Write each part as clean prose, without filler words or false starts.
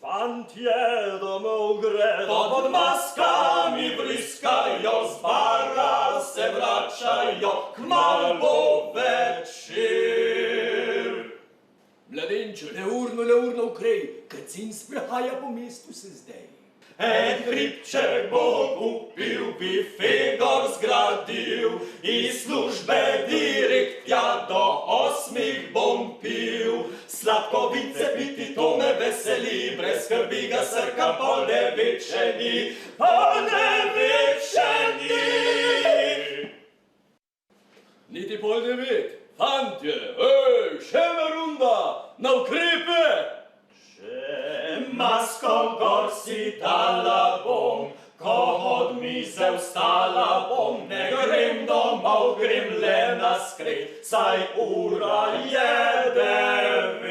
Fantje domov gredo, pod maskami vriskajo, z bara se vračajo, kmalu bo večer. Mladenče, leurno ukrej, kacin sprehaja po mestu se zdaj. En hribček bo kupil, bi Fegor zgradil, iz službe direkt tja do 8 bom pil. Sladkovice piti, to me veseli, brez skrbi ga srkam pol devečeni, pol devečeni. Niti pol 9, fantje, ej, še ena runda, na ukrepe! Če masko gor si dala bom, ko od mize vstala bom, ne grem domov, grem le na skret, saj ura je 9.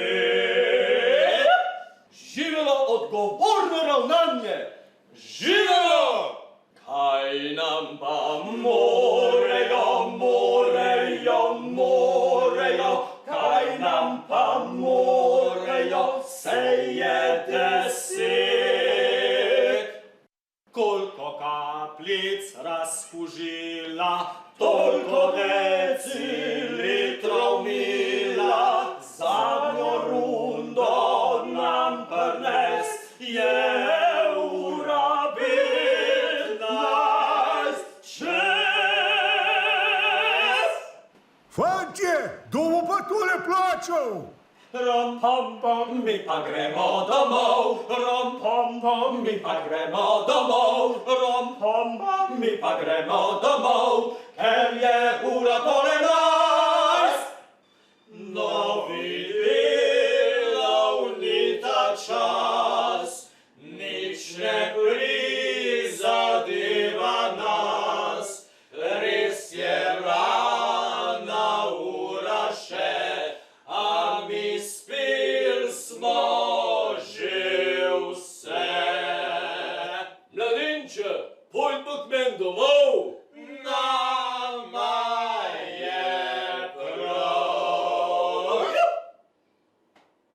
Živelo odgovorno ravnanje! Živelo! Kaj nam pa morejo, kaj nam pa morejo, seje 10. Koliko kapljic razkužila, toliko decilitrov mila, zadnjo rundo nam prnes je ura 15. Fantje, kdo bo pa tole plačal? Rom pom pom, mi pa gremo domov, rom pom pom, mi pa gremo domov, rom pom pom, mi pa gremo domov.